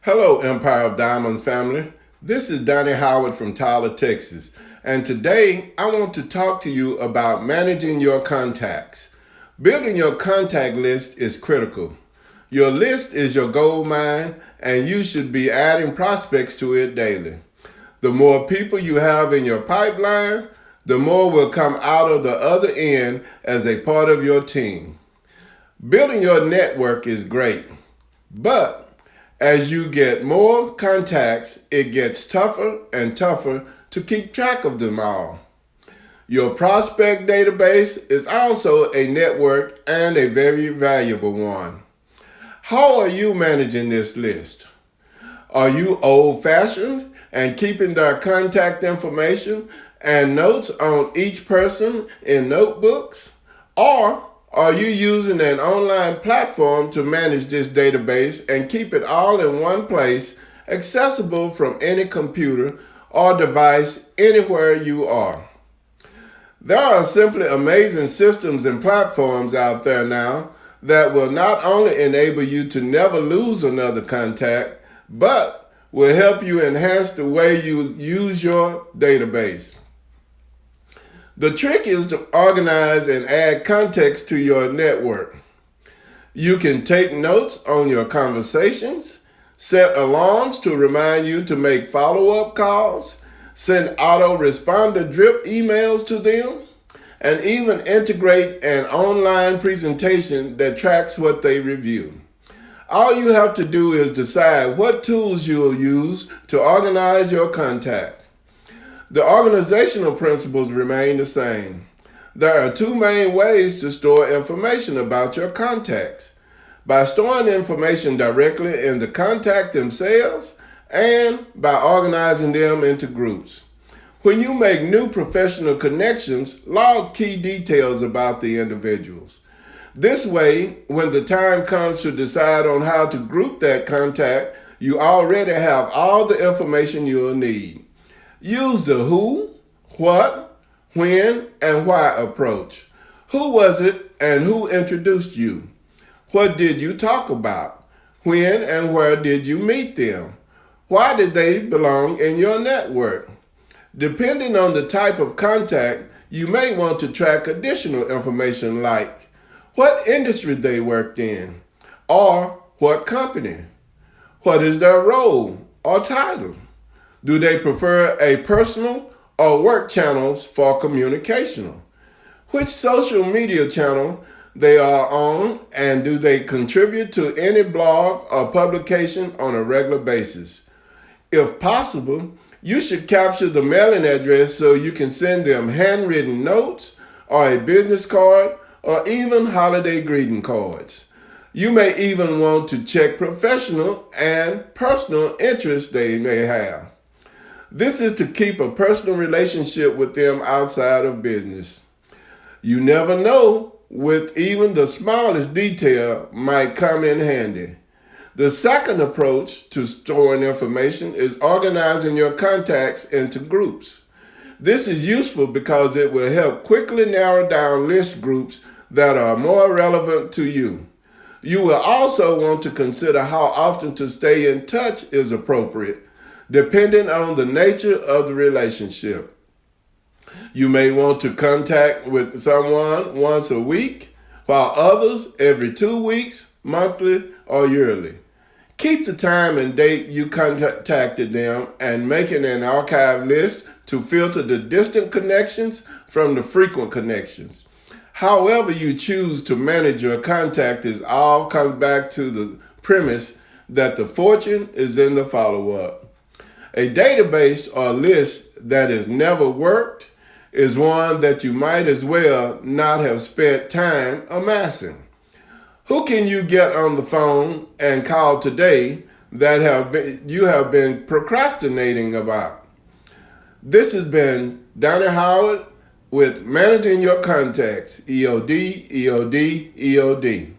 Hello, Empire of Diamond family. This is Donnie Howard from Tyler, Texas. And today I want to talk to you about managing your contacts. Building your contact list is critical. Your list is your gold mine, and you should be adding prospects to it daily. The more people you have in your pipeline, the more will come out of the other end as a part of your team. Building your network is great, but as you get more contacts, it gets tougher and tougher to keep track of them all. Your prospect database is also a network and a very valuable one. How are you managing this list? Are you old-fashioned and keeping their contact information and notes on each person in notebooks? Or are you using an online platform to manage this database and keep it all in one place, accessible from any computer or device anywhere you are? There are simply amazing systems and platforms out there now that will not only enable you to never lose another contact, but will help you enhance the way you use your database. The trick is to organize and add context to your network. You can take notes on your conversations, set alarms to remind you to make follow-up calls, send autoresponder drip emails to them, and even integrate an online presentation that tracks what they review. All you have to do is decide what tools you will use to organize your contacts. The organizational principles remain the same. There are two main ways to store information about your contacts: by storing information directly in the contact themselves and by organizing them into groups. When you make new professional connections, log key details about the individuals. This way, when the time comes to decide on how to group that contact, you already have all the information you'll need. Use the who, what, when, and why approach. Who was it and who introduced you? What did you talk about? When and where did you meet them? Why did they belong in your network? Depending on the type of contact, you may want to track additional information like what industry they worked in, or what company. What is their role or title? Do they prefer a personal or work channels for communication? Which social media channel they are on, and do they contribute to any blog or publication on a regular basis? If possible, you should capture the mailing address so you can send them handwritten notes or a business card or even holiday greeting cards. You may even want to check professional and personal interests they may have. This is to keep a personal relationship with them outside of business. You never know, with even the smallest detail might come in handy. The second approach to storing information is organizing your contacts into groups. This is useful because it will help quickly narrow down list groups that are more relevant to you. You will also want to consider how often to stay in touch is appropriate, depending on the nature of the relationship. You may want to contact with someone once a week, while others every 2 weeks, monthly, or yearly. Keep the time and date you contacted them and making an archive list to filter the distant connections from the frequent connections. However you choose to manage your contact is all comes back to the premise that the fortune is in the follow-up. A database or list that has never worked is one that you might as well not have spent time amassing. Who can you get on the phone and call today that you have been procrastinating about? This has been Donnie Howard with Managing Your Contacts, EOD, EOD, EOD.